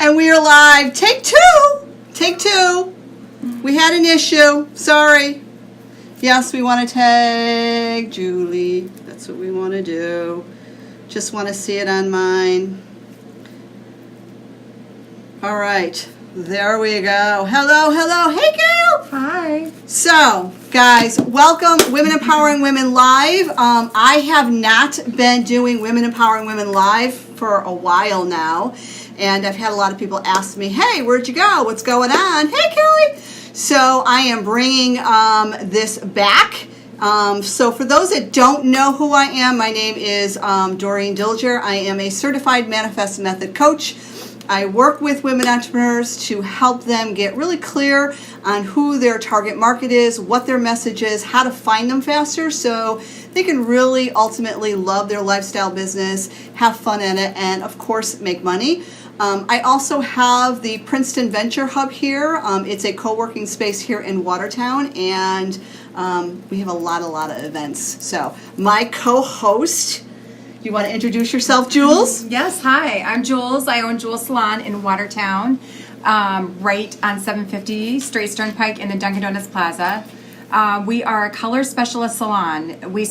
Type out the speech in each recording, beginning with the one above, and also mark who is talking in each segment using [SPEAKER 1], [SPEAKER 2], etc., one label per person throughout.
[SPEAKER 1] And we are live. Take two. Take two. We had an issue. Sorry. Yes, we want to tag Julie. That's what we want to do. Just want to see it on mine. All right. There we go. Hello, hello. Hey, Gail.
[SPEAKER 2] Hi.
[SPEAKER 1] So, guys, welcome Women Empowering Women Live. I have not been doing Women Empowering Women Live for a while now, and I've had a lot of people ask me, hey, where'd you go? What's going on? Hey, Kelly. So I am bringing this back. So for those that don't know who I am, my name is Doreen Dilger. I am a certified Manifest Method coach. I work with women entrepreneurs to help them get really clear on who their target market is, what their message is, how to find them faster so they can really ultimately love their lifestyle business, have fun in it, and of course make money. I also have the Princeton Venture Hub here. It's a co-working space here in Watertown, and we have a lot of events. So my co-host, you want to introduce yourself, Jules?
[SPEAKER 2] Yes, hi. I'm Jules. I own Jules Salon in Watertown, right on 750 Straight Turnpike in the Dunkin' Donuts Plaza. We are a color specialist salon. We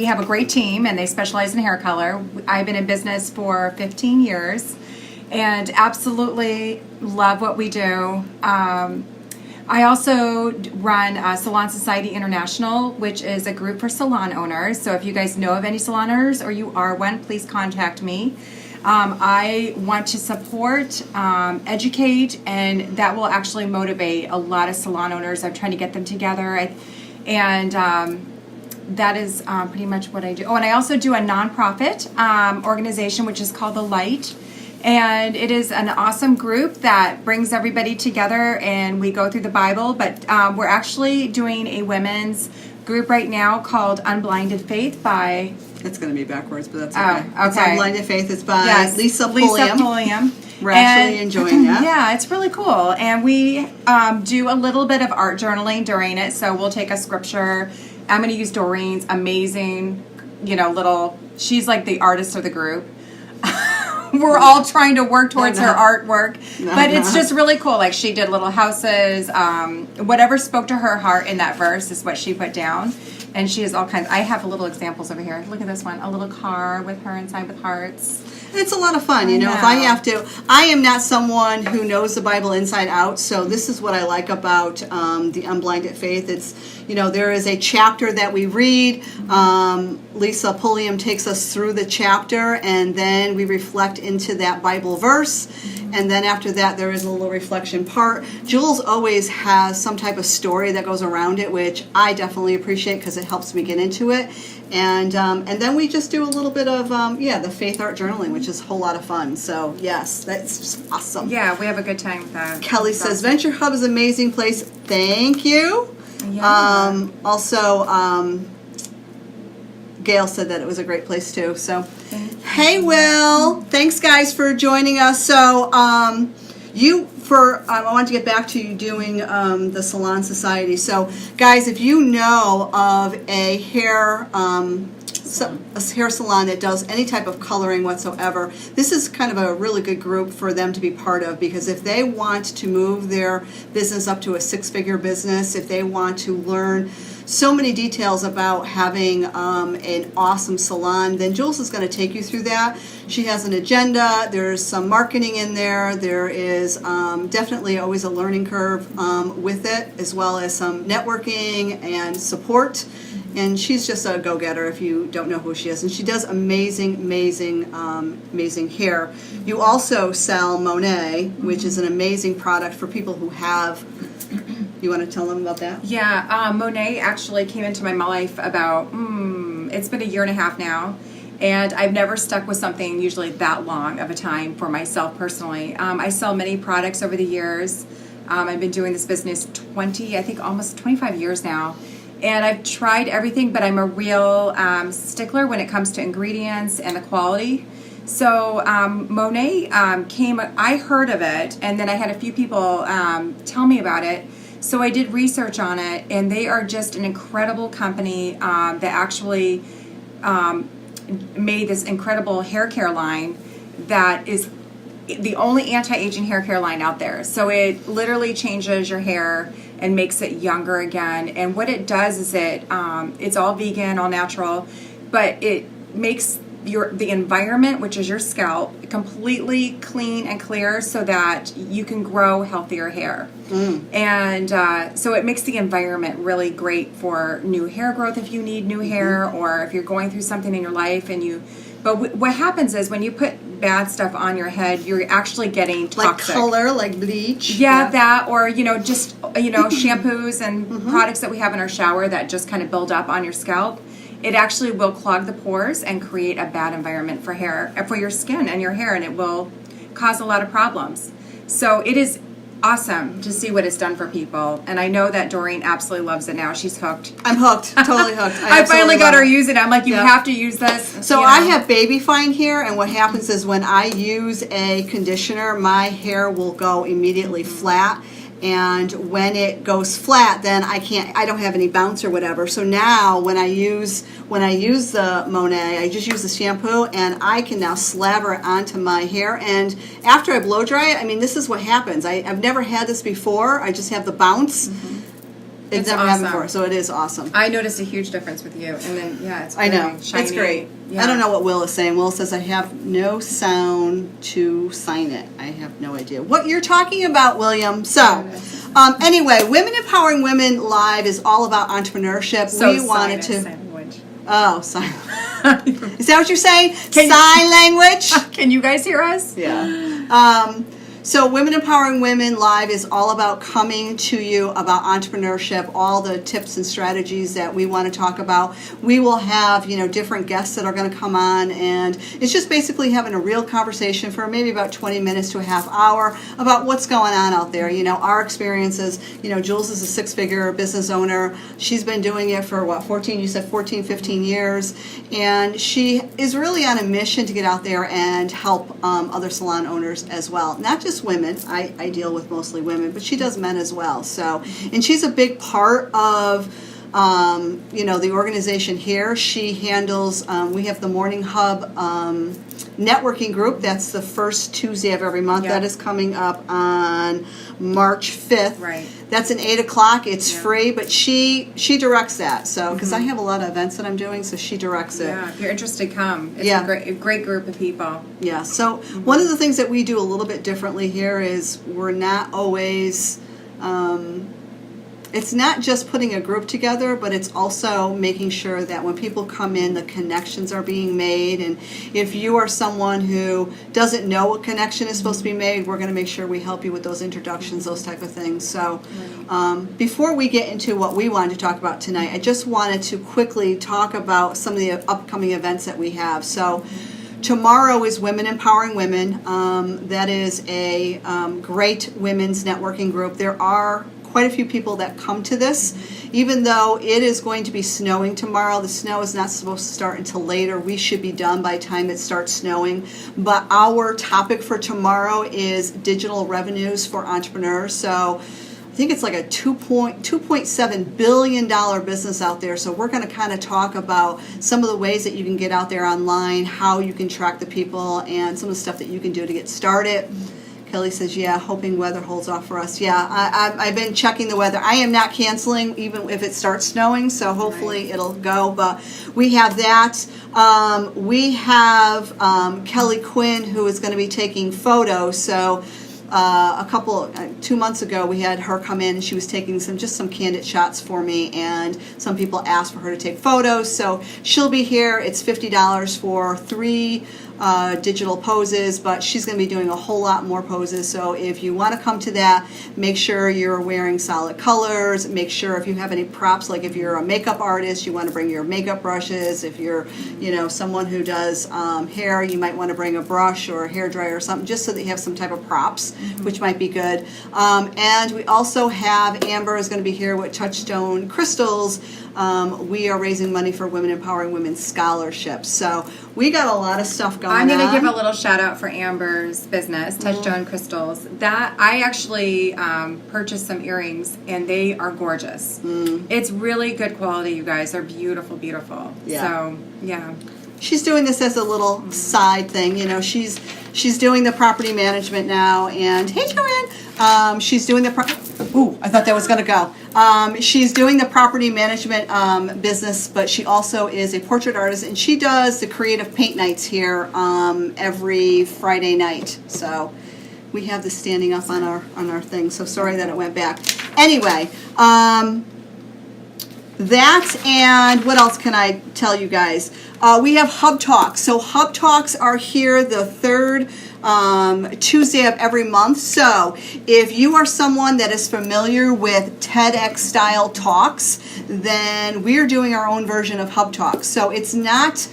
[SPEAKER 2] have a great team, and they specialize in hair color. I've been in business for 15 years, and absolutely love what we do. I also run Salon Society International, which is a group for salon owners. So if you guys know of any salon owners or you are one, please contact me. I want to support, educate, and that will actually motivate a lot of salon owners. I'm trying to get them together, and that is pretty much what I do. Oh, and I also do a nonprofit organization, which is called The Light. And it is an awesome group that brings everybody together, and we go through the Bible. But we're actually doing a women's group right now called Unblinded Faith by...
[SPEAKER 1] It's going to be backwards, but that's okay.
[SPEAKER 2] Oh, okay.
[SPEAKER 1] It's Unblinded Faith. It's by Lisa Pulliam.
[SPEAKER 2] Lisa Pulliam.
[SPEAKER 1] We're actually enjoying that.
[SPEAKER 2] Yeah, it's really cool. And we do a little bit of art journaling during it. So we'll take a scripture. I'm going to use Doreen's amazing, she's like the artist of the group. We're all trying to work towards her artwork, but it's just really cool. Like, she did little houses, whatever spoke to her heart in that verse is what she put down, and she has all kinds. I have little examples over here. Look at this one, a little car with her inside with hearts.
[SPEAKER 1] It's a lot of fun, if I am not someone who knows the Bible inside out, so this is what I like about the Unblinded Faith. It's, there is a chapter that we read. Lisa Pulliam takes us through the chapter, and then we reflect into that Bible verse, and then after that there is a little reflection part. Jules always has some type of story that goes around it, which I definitely appreciate because it helps me get into it. And then we just do a little bit of, the faith art journaling, which is a whole lot of fun. So, yes, that's just awesome.
[SPEAKER 2] Yeah, we have a good time with that.
[SPEAKER 1] Kelly says, Venture Hub is an amazing place. Thank you.
[SPEAKER 2] Yeah.
[SPEAKER 1] Also, Gail said that it was a great place, too. So, hey, Will. Thanks, guys, for joining us. So, I want to get back to you doing the Salon Society. So, guys, if you know of a hair salon that does any type of coloring whatsoever, this is kind of a really good group for them to be part of, because if they want to move their business up to a six-figure business, if they want to learn so many details about having an awesome salon, then Jules is going to take you through that. She has an agenda. There's some marketing in there. There is definitely always a learning curve with it, as well as some networking and support. And she's just a go-getter if you don't know who she is. And she does amazing hair. You also sell Monet, which is an amazing product for people who have... You want to tell them about that?
[SPEAKER 2] Yeah, Monet actually came into my life about, it's been a year and a half now. And I've never stuck with something usually that long of a time for myself personally. I sell many products over the years. I've been doing this business almost 25 years now. And I've tried everything, but I'm a real stickler when it comes to ingredients and the quality. So Monet I heard of it, and then I had a few people tell me about it. So I did research on it, and they are just an incredible company that actually made this incredible hair care line that is the only anti-aging hair care line out there. So it literally changes your hair and makes it younger again. And what it does is it's all vegan, all natural, but it makes the environment, which is your scalp, completely clean and clear so that you can grow healthier hair. And so it makes the environment really great for new hair growth if you need new hair, or if you're going through something in your life but what happens is when you put bad stuff on your head, you're actually getting toxic.
[SPEAKER 1] Like color, like bleach.
[SPEAKER 2] Yeah, that, or, just, shampoos and products that we have in our shower that just kind of build up on your scalp. It actually will clog the pores and create a bad environment for your skin and your hair, and it will cause a lot of problems. So it is awesome to see what it's done for people, and I know that Doreen absolutely loves it now. She's hooked.
[SPEAKER 1] I'm hooked, totally hooked.
[SPEAKER 2] I finally got her using it. I'm like, you have to use this.
[SPEAKER 1] So I have baby fine hair, and what happens is when I use a conditioner, my hair will go immediately flat. And when it goes flat, then I don't have any bounce or whatever. So now when I use the Monet, I just use the shampoo, and I can now slaver it onto my hair. And after I blow dry it, I mean, this is what happens. I've never had this before. I just have the bounce. It's never happened before, so it is awesome.
[SPEAKER 2] I noticed a huge difference with you, and then it's
[SPEAKER 1] I know,
[SPEAKER 2] shiny.
[SPEAKER 1] it's great.
[SPEAKER 2] Yeah.
[SPEAKER 1] I don't know what Will is saying. Will says I have no sound to sign it. I have no idea what you're talking about, William. So, anyway, Women Empowering Women Live is all about entrepreneurship.
[SPEAKER 2] So
[SPEAKER 1] we wanted to.
[SPEAKER 2] Sign language.
[SPEAKER 1] Oh, sign. Is that what you're saying? Sign language.
[SPEAKER 2] Can you guys hear us?
[SPEAKER 1] Yeah. So Women Empowering Women Live is all about coming to you about entrepreneurship, all the tips and strategies that we want to talk about. We will have, different guests that are going to come on, and it's just basically having a real conversation for maybe about 20 minutes to a half hour about what's going on out there. Our experiences. Jules is a six-figure business owner. She's been doing it for 15 years, and she is really on a mission to get out there and help other salon owners as well. Not just women. I deal with mostly women, but she does men as well. So, and she's a big part of the organization here. She handles, we have the Morning Hub networking group. That's the first Tuesday of every month. That is coming up on March 5th.
[SPEAKER 2] Right.
[SPEAKER 1] That's at 8 o'clock. It's free, but she directs that. So, because I have a lot of events that I'm doing, so she directs it.
[SPEAKER 2] Yeah, if you're interested, come. It's a great group of people.
[SPEAKER 1] Yeah, so one of the things that we do a little bit differently here is we're not always, it's not just putting a group together, but it's also making sure that when people come in, the connections are being made. And if you are someone who doesn't know what connection is supposed to be made, we're going to make sure we help you with those introductions, those type of things. So before we get into what we wanted to talk about tonight, I just wanted to quickly talk about some of the upcoming events that we have. So tomorrow is Women Empowering Women. That is a great women's networking group. There are quite a few people that come to this. Even though it is going to be snowing tomorrow, the snow is not supposed to start until later. We should be done by the time it starts snowing. But our topic for tomorrow is digital revenues for entrepreneurs. So I think it's like a $2.7 billion business out there. So we're going to kind of talk about some of the ways that you can get out there online, how you can track the people, and some of the stuff that you can do to get started. Kelly says, yeah, hoping weather holds off for us. Yeah, I've been checking the weather. I am not canceling even if it starts snowing, so hopefully it'll go. But we have that. We have Kelly Quinn, who is going to be taking photos. So 2 months ago, we had her come in, and she was taking some candid shots for me, and some people asked for her to take photos. So she'll be here. It's $50 for 3 digital poses, but she's going to be doing a whole lot more poses. So if you want to come to that, make sure you're wearing solid colors. Make sure if you have any props, like if you're a makeup artist, you want to bring your makeup brushes. If you're, someone who does hair, you might want to bring a brush or a hair dryer or something, just so that you have some type of props, which might be good. And we also have Amber is going to be here with Touchstone Crystals. We are raising money for Women Empowering Women scholarships. So we got a lot of stuff going on.
[SPEAKER 2] I'm going to give a little shout out for Amber's business, Touchstone Crystals. That I actually purchased some earrings, and they are gorgeous. It's really good quality, you guys. They're beautiful, beautiful.
[SPEAKER 1] Yeah.
[SPEAKER 2] So, yeah.
[SPEAKER 1] she's doing this as a little side thing. You know, she's doing the property management now. And hey, Joanne, she's doing the ooh, I thought that was going to go. She's doing the property management business, but she also is a portrait artist, and she does the creative paint nights here every Friday night. So we have this standing up on our thing. So sorry that it went back. Anyway, that, and what else can I tell you guys? We have Hub Talks. So Hub Talks are here the third Tuesday of every month. So if you are someone that is familiar with TEDx style talks, then we're doing our own version of Hub Talks. So it's not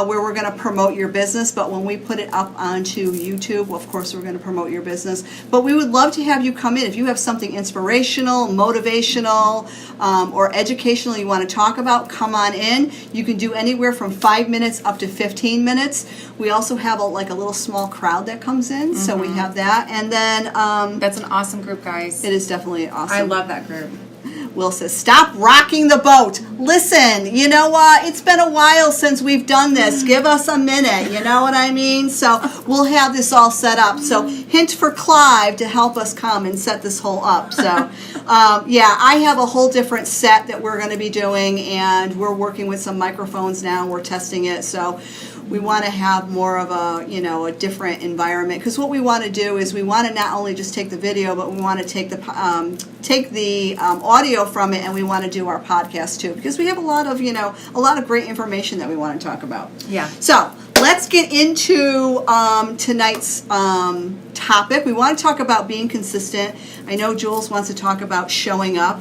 [SPEAKER 1] where we're going to promote your business, but when we put it up onto YouTube, well, of course we're going to promote your business. But we would love to have you come in. If you have something inspirational, motivational, or educational you want to talk about, come on in. You can do anywhere from 5 minutes up to 15 minutes. We also have a little small crowd that comes in, so we have that. And then
[SPEAKER 2] that's an awesome group, guys.
[SPEAKER 1] it is definitely awesome.
[SPEAKER 2] I love that group.
[SPEAKER 1] Will says, stop rocking the boat. Listen, you know what? It's been a while since we've done this. Give us a minute. You know what I mean? So we'll have this all set up. So hint for Clive to help us come and set this whole up. So yeah, I have a whole different set that we're going to be doing, and we're working with some microphones now. We're testing it. So we want to have more of a different environment, because what we want to do is we want to not only just take the video, but we want to take the audio from it, and we want to do our podcast too, because we have a lot of great information that we want to talk about.
[SPEAKER 2] Yeah.
[SPEAKER 1] So let's get into tonight's topic. We want to talk about being consistent. I know Jules wants to talk about showing up.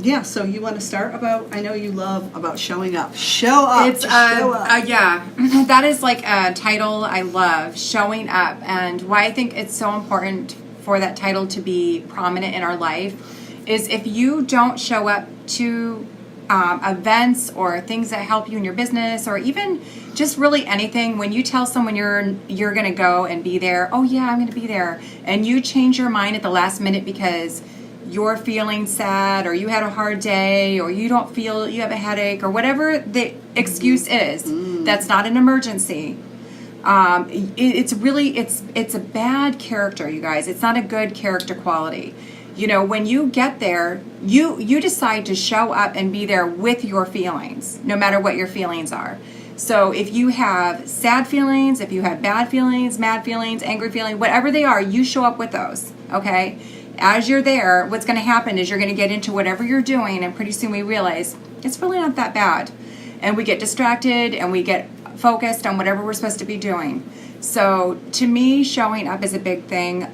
[SPEAKER 1] Yeah, so you want to start I know you love about showing up. Show up.
[SPEAKER 2] It's
[SPEAKER 1] show up.
[SPEAKER 2] yeah, that is like a title I love, showing up, and why I think it's so important for that title to be prominent in our life is if you don't show up to events or things that help you in your business, or even just really anything, when you tell someone you're going to go and be there, oh yeah, I'm going to be there, and you change your mind at the last minute because you're feeling sad, or you had a hard day, or you don't feel, you have a headache, or whatever the excuse is, that's not an emergency. It's a bad character, you guys. It's not a good character quality. You know, when you get there, you decide to show up and be there with your feelings, no matter what your feelings are. So if you have sad feelings, if you have bad feelings, mad feelings, angry feelings, whatever they are, you show up with those, okay? As you're there, what's going to happen is you're going to get into whatever you're doing, and pretty soon we realize it's really not that bad. And we get distracted, and we get focused on whatever we're supposed to be doing. So to me, showing up is a big thing.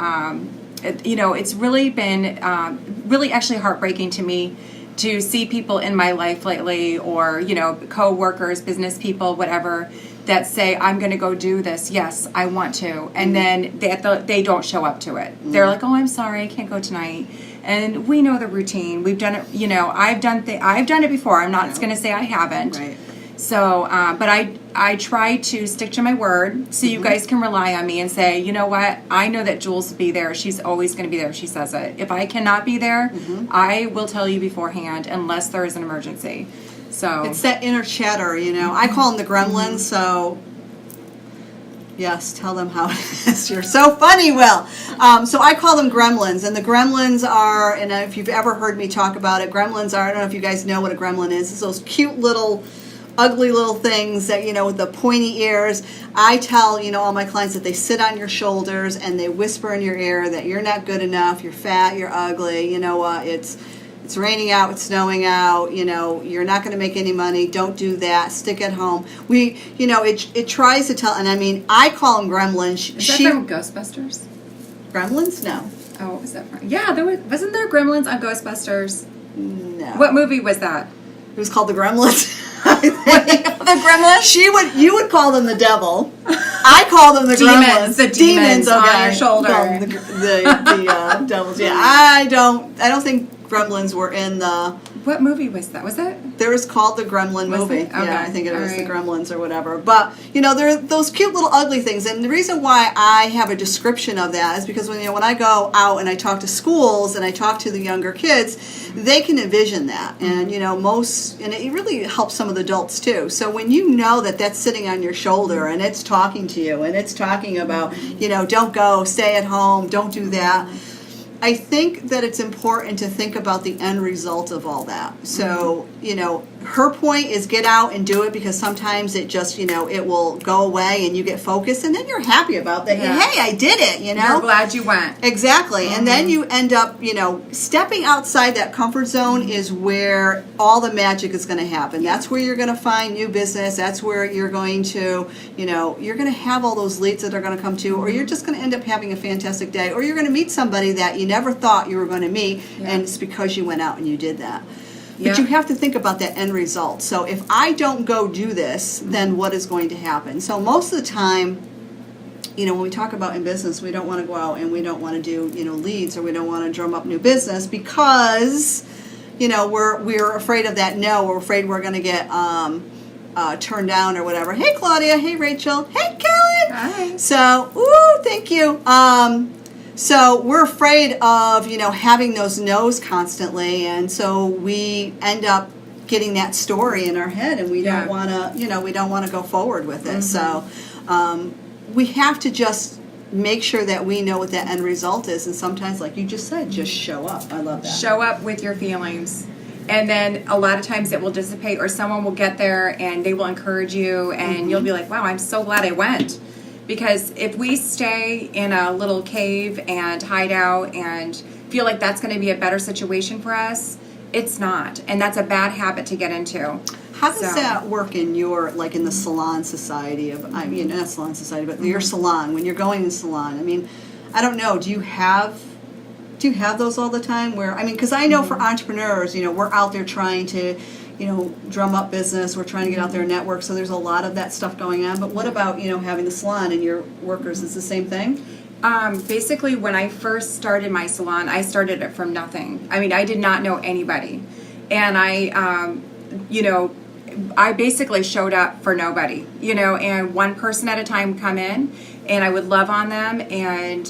[SPEAKER 2] It's really been really actually heartbreaking to me to see people in my life lately, or, co-workers, business people, whatever, that say, I'm going to go do this. Yes, I want to. And then they don't show up to it. They're like, oh, I'm sorry, I can't go tonight. And we know the routine. We've done it, I've done it before. I'm not going to say I haven't.
[SPEAKER 1] Right.
[SPEAKER 2] So, but I try to stick to my word, so you guys can rely on me and say, you know what, I know that Jules will be there. She's always going to be there if she says it. If I cannot be there, I will tell you beforehand, unless there is an emergency. So
[SPEAKER 1] it's that inner chatter, I call them the gremlins, so yes, tell them how it is. You're so funny, Will. So I call them gremlins, and the gremlins are, and if you've ever heard me talk about it, gremlins are, I don't know if you guys know what a gremlin is. It's those cute little, ugly little things that, with the pointy ears. I tell, all my clients that they sit on your shoulders and they whisper in your ear that you're not good enough, you're fat, you're ugly, it's raining out, it's snowing out, you're not going to make any money, don't do that, stick at home. It tries to tell, and I call them gremlins.
[SPEAKER 2] Is that from Ghostbusters?
[SPEAKER 1] Gremlins? No.
[SPEAKER 2] Oh, what was that from? Yeah, wasn't there gremlins on Ghostbusters?
[SPEAKER 1] No.
[SPEAKER 2] What movie was that?
[SPEAKER 1] It was called the Gremlins.
[SPEAKER 2] The Gremlins?
[SPEAKER 1] You would call them the devil. I call them the
[SPEAKER 2] demons.
[SPEAKER 1] Gremlins.
[SPEAKER 2] The demons on
[SPEAKER 1] okay.
[SPEAKER 2] your shoulder.
[SPEAKER 1] Call them the devils. Yeah, I don't think Gremlins were in the
[SPEAKER 2] What movie was that? Was it?
[SPEAKER 1] There was called the Gremlin
[SPEAKER 2] Was
[SPEAKER 1] movie.
[SPEAKER 2] it? Okay.
[SPEAKER 1] Yeah, I think it
[SPEAKER 2] All
[SPEAKER 1] was the
[SPEAKER 2] right.
[SPEAKER 1] Gremlins or whatever. But, there are those cute little ugly things. And the reason why I have a description of that is because when I go out and I talk to schools and I talk to the younger kids, they can envision that. And, and it really helps some of the adults too. So when you know that that's sitting on your shoulder and it's talking to you and it's talking about, don't go, stay at home, don't do that. I think that it's important to think about the end result of all that. So, her point is get out and do it because sometimes it just, it will go away and you get focused and then you're happy about that.
[SPEAKER 2] Yeah.
[SPEAKER 1] Hey, I did it,
[SPEAKER 2] You're glad you went.
[SPEAKER 1] Exactly. And then you end up, stepping outside that comfort zone is where all the magic is going to happen. That's where you're going to find new business. That's where you're going to, you're going to have all those leads that are going to come to you, or you're just going to end up having a fantastic day, or you're going to meet somebody that you never thought you were going to meet, and it's because you went out and you did that. But you have to think about that end result. So if I don't go do this, then what is going to happen? So most of the time, when we talk about in business, we don't want to go out and we don't want to do, leads, or we don't want to drum up new business because, we're afraid of that no. We're afraid we're going to get turned down or whatever. Hey, Claudia. Hey, Rachel. Hey, Kellen.
[SPEAKER 2] Hi.
[SPEAKER 1] So, thank you. So we're afraid of, having those no's constantly, and so we end up getting that story in our head, and we don't want to, we don't want to go forward with it. So we have to just make sure that we know what that end result is, and sometimes, like you just said, just show up. I love that.
[SPEAKER 2] Show up with your feelings. And then a lot of times it will dissipate, or someone will get there and they will encourage you, and you'll be like, wow, I'm so glad I went. Because if we stay in a little cave and hide out and feel like that's going to be a better situation for us, it's not. And that's a bad habit to get into.
[SPEAKER 1] How does that work in your, like in the salon society of, not salon society, but your salon, when you're going to salon? I mean, I don't know, do you have those all the time where, because I know for entrepreneurs, we're out there trying to, drum up business. We're trying to get out there and network. So there's a lot of that stuff going on. But what about, having the salon and your workers? Is the same thing?
[SPEAKER 2] Basically, when I first started my salon, I started it from nothing. I did not know anybody. And I basically showed up for nobody, and one person at a time come in, and I would love on them. And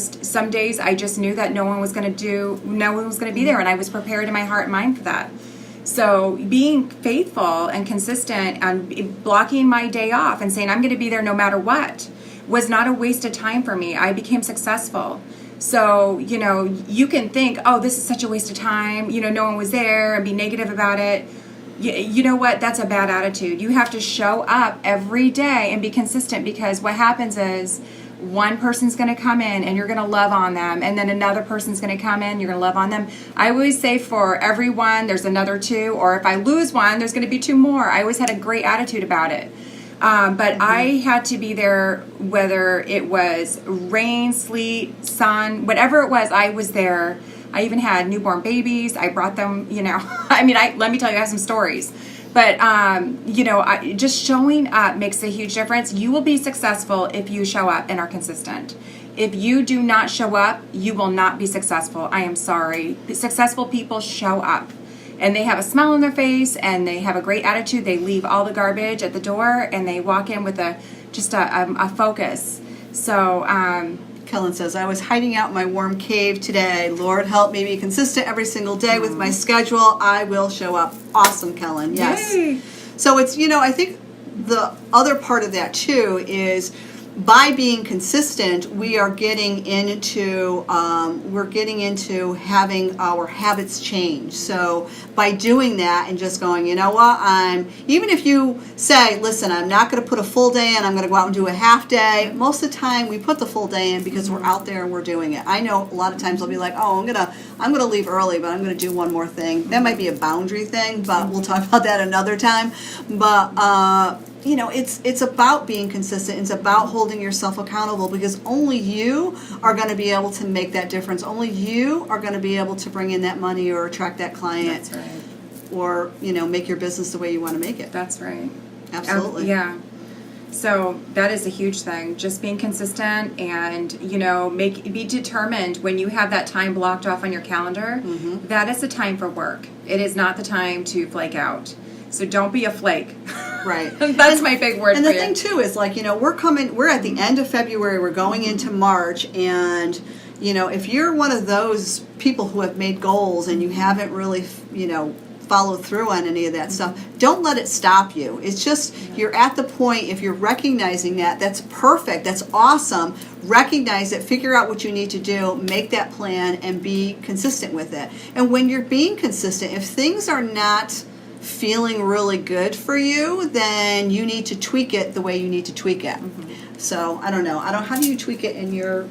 [SPEAKER 2] some days I just knew that no one was going to be there. And I was prepared in my heart and mind for that. So being faithful and consistent and blocking my day off and saying I'm going to be there no matter what was not a waste of time for me. I became successful. So, you can think, oh, this is such a waste of time. No one was there, and be negative about it. You know what? That's a bad attitude. You have to show up every day and be consistent, because what happens is one person's going to come in and you're going to love on them, and then another person's going to come in, you're going to love on them. I always say for every one, there's another two, or if I lose one, there's going to be two more. I always had a great attitude about it. But I had to be there whether it was rain, sleet, sun, whatever it was, I was there. I even had newborn babies. I brought them, let me tell you, I have some stories. But, just showing up makes a huge difference. You will be successful if you show up and are consistent. If you do not show up, you will not be successful. I am sorry. Successful people show up. And they have a smile on their face, and they have a great attitude. They leave all the garbage at the door, and they walk in with a focus. So,
[SPEAKER 1] Kellen says, I was hiding out in my warm cave today. Lord, help me be consistent every single day with my schedule. I will show up. Awesome, Kellen. Yes.
[SPEAKER 2] Yay.
[SPEAKER 1] So it's, I think the other part of that, too, is by being consistent, we are getting into having our habits change. So by doing that and just going, even if you say, listen, I'm not going to put a full day in, I'm going to go out and do a half day. Most of the time we put the full day in because we're out there and we're doing it. I know a lot of times I'll be like, I'm going to leave early, but I'm going to do one more thing. That might be a boundary thing, but we'll talk about that another time. But, it's about being consistent. It's about holding yourself accountable, because only you are going to be able to make that difference. Only you are going to be able to bring in that money or attract that client.
[SPEAKER 2] That's right.
[SPEAKER 1] Or, make your business the way you want to make it.
[SPEAKER 2] That's right.
[SPEAKER 1] Absolutely.
[SPEAKER 2] Yeah. So that is a huge thing. Just being consistent and, you know, be determined when you have that time blocked off on your calendar. That is the time for work. It is not the time to flake out. So don't be a flake.
[SPEAKER 1] Right.
[SPEAKER 2] That's my big word
[SPEAKER 1] And
[SPEAKER 2] for
[SPEAKER 1] the thing too is, like, you know, we're at the end of February, we're going into March, and you know, if you're one of those people who have made goals and you haven't really, you know, followed through on any of that stuff, don't let it stop you. It's just, you're at the point, if you're recognizing that, that's perfect, that's awesome. Recognize it, figure out what you need to do, make that plan, and be consistent with it. And when you're being consistent, if things are not feeling really good for you, then you need to tweak it the way you need to tweak it. So I don't know. How do you tweak it in your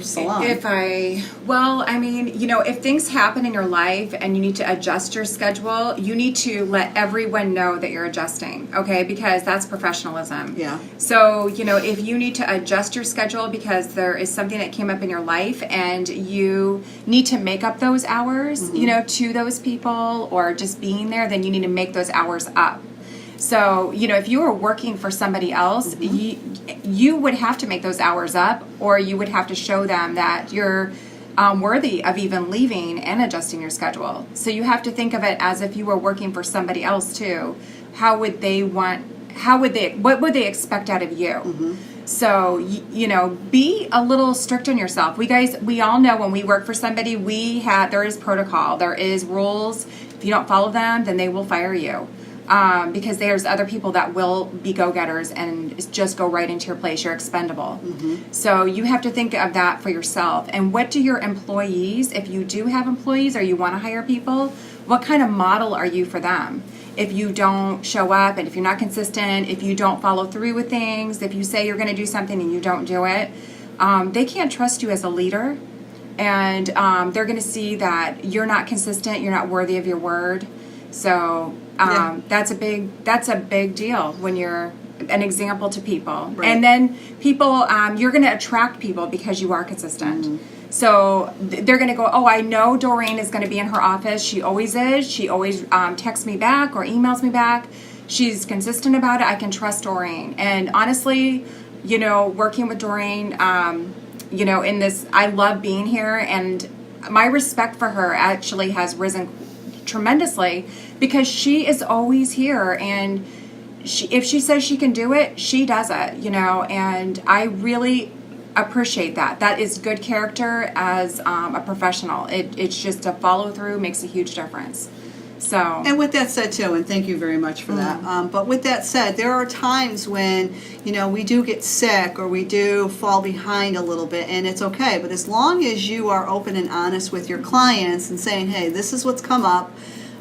[SPEAKER 1] salon?
[SPEAKER 2] I mean, you know, if things happen in your life and you need to adjust your schedule, you need to let everyone know that you're adjusting, okay? Because that's professionalism.
[SPEAKER 1] Yeah.
[SPEAKER 2] So, you know, if you need to adjust your schedule because there is something that came up in your life and you need to make up those hours, you know, to those people or just being there, then you need to make those hours up. So, you know, if you were working for somebody else, you would have to make those hours up, or you would have to show them that you're worthy of even leaving and adjusting your schedule. So you have to think of it as if you were working for somebody else too. What would they expect out of you? So, you know, be a little strict on yourself. We all know when we work for somebody, there is protocol, there is rules. If you don't follow them, then they will fire you. Because there's other people that will be go-getters and just go right into your place. You're expendable. So you have to think of that for yourself. And what do your employees, if you do have employees or you want to hire people, what kind of model are you for them? If you don't show up and if you're not consistent, if you don't follow through with things, if you say you're going to do something and you don't do it, they can't trust you as a leader. And they're going to see that you're not consistent, you're not worthy of your word. So that's a big deal when you're an example to people.
[SPEAKER 1] Right.
[SPEAKER 2] And then people, you're going to attract people because you are consistent. So they're going to go, oh, I know Doreen is going to be in her office. She always is. She always texts me back or emails me back. She's consistent about it. I can trust Doreen. And honestly, you know, working with Doreen, you know, I love being here, and my respect for her actually has risen tremendously because she is always here, and if she says she can do it, she does it, you know, and I really appreciate that. That is good character as a professional. It's just a follow through makes a huge difference. So,
[SPEAKER 1] and with that said too, and thank you very much for that, but with that said, there are times when, you know, we do get sick or we do fall behind a little bit, and it's okay. But as long as you are open and honest with your clients and saying, hey, this is what's come up,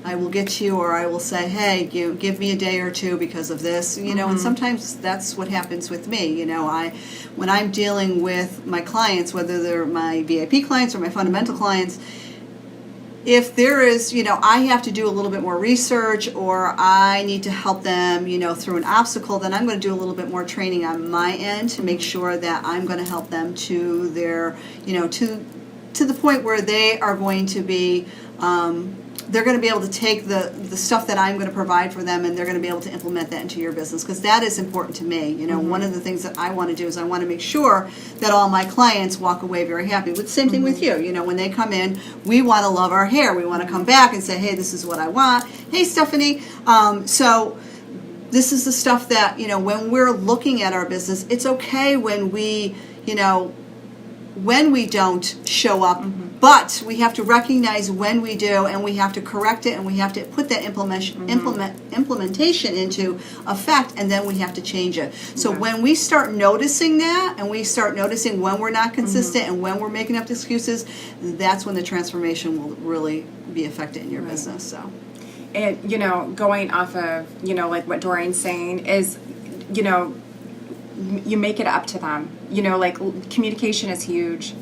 [SPEAKER 1] I will get you, or I will say, hey, you give me a day or two because of this, you know. And sometimes that's what happens with me, you know. When I'm dealing with my clients, whether they're my VIP clients or my fundamental clients, if there is, you know, I have to do a little bit more research, or I need to help them, you know, through an obstacle, then I'm going to do a little bit more training on my end to make sure that I'm going to help them to their, you know, to the point where they are going to be, they're going to be able to take the stuff that I'm going to provide for them, and they're going to be able to implement that into your business, because that is important to me. You know, one of the things that I want to do is I want to make sure that all my clients walk away very happy. But the same thing with you. You know, when they come in, we want to love our hair. We want to come back and say, hey, this is what I want. Hey, Stephanie. So this is the stuff that, you know, when we're looking at our business, it's okay when we, you know, when we don't show up, but we have to recognize when we do, and we have to correct it, and we have to put that implementation into effect, and then we have to change it. So when we start noticing that, and we start noticing when we're not consistent and when we're making up excuses, that's when the transformation will really be affected in your business. So,
[SPEAKER 2] and you know, going off of, you know, like what Doreen's saying is, you know, you make it up to them. You know, like communication is huge.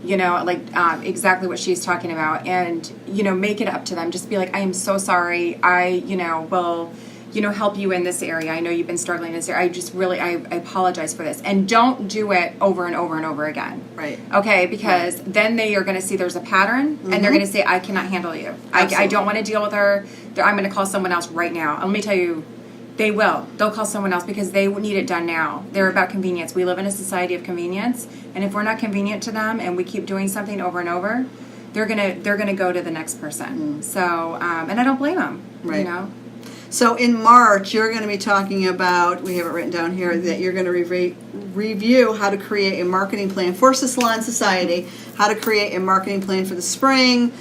[SPEAKER 2] You know, like exactly what she's talking about, and you know, make it up to them. Just be like, I am so sorry. I, you know, will, you know, help you in this area. I know you've been struggling in this area. I apologize for this, and don't do it over and over and over again.
[SPEAKER 1] Right.
[SPEAKER 2] Okay, because then they are going to see there's a pattern, and they're going to say, I cannot handle you. I don't want to deal with her. I'm going to call someone else right now. Let me tell you, They will. They'll call someone else because they need it done now. They're about convenience. We live in a society of convenience, and if we're not convenient to them and we keep doing something over and over, they're gonna go to the next person. So, and I don't blame them.
[SPEAKER 1] Right.
[SPEAKER 2] You know.
[SPEAKER 1] So in March, you're going to be talking about, we have it written down here, that you're going to review how to create a marketing plan for Salon Society, how to create a marketing plan for the spring,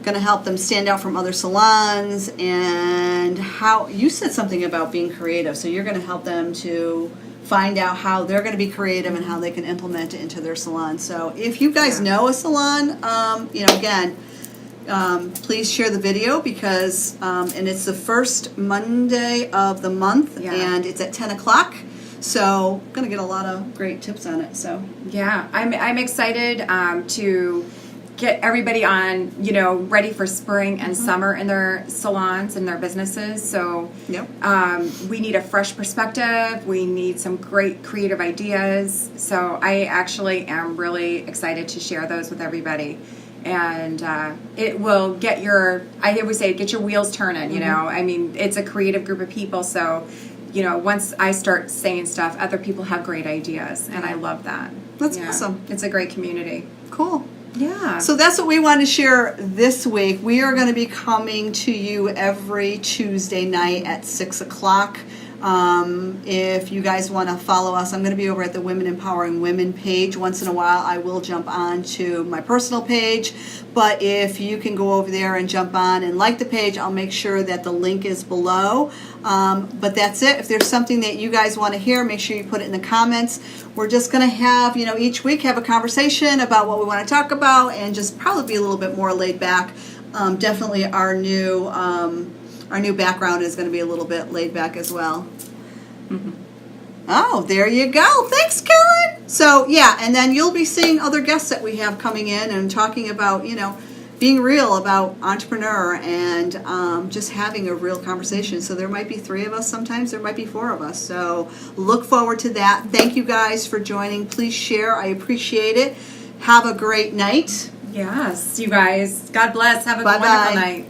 [SPEAKER 1] going to help them stand out from other salons, and how, you said something about being creative, so you're going to help them to find out how they're going to be creative and how they can implement it into their salon. So if you guys know a salon, again, please share the video because, and it's the first Monday of the month, and it's at 10 o'clock. So, going to get a lot of great tips on it. So,
[SPEAKER 2] yeah, I'm excited to get everybody on, ready for spring and summer in their salons and their businesses. So, we need a fresh perspective. We need some great creative ideas. So, I actually am really excited to share those with everybody. And it will get I always say, get your wheels turning, I mean, it's a creative group of people, so, once I start saying stuff, other people have great ideas, and I love that.
[SPEAKER 1] That's awesome.
[SPEAKER 2] It's a great community.
[SPEAKER 1] Cool.
[SPEAKER 2] Yeah.
[SPEAKER 1] So that's what we want to share this week. We are going to be coming to you every Tuesday night at 6 o'clock. If you guys want to follow us, I'm going to be over at the Women Empowering Women page. Once in a while, I will jump on to my personal page. But if you can go over there and jump on and like the page, I'll make sure that the link is below. But that's it. If there's something that you guys want to hear, make sure you put it in the comments. We're just going to have, each week have a conversation about what we want to talk about and just probably be a little bit more laid back. Definitely our new background is going to be a little bit laid back as well. Mm-hmm. Oh, there you go. Thanks, Kellen. So, yeah, and then you'll be seeing other guests that we have coming in and talking about, being real about entrepreneur and just having a real conversation. So there might be 3 of us sometimes. There might be 4 of us. So look forward to that. Thank you guys for joining. Please share. I appreciate it. Have a great night.
[SPEAKER 2] Yes, you guys. God bless. Have a
[SPEAKER 1] Bye-bye.
[SPEAKER 2] wonderful night.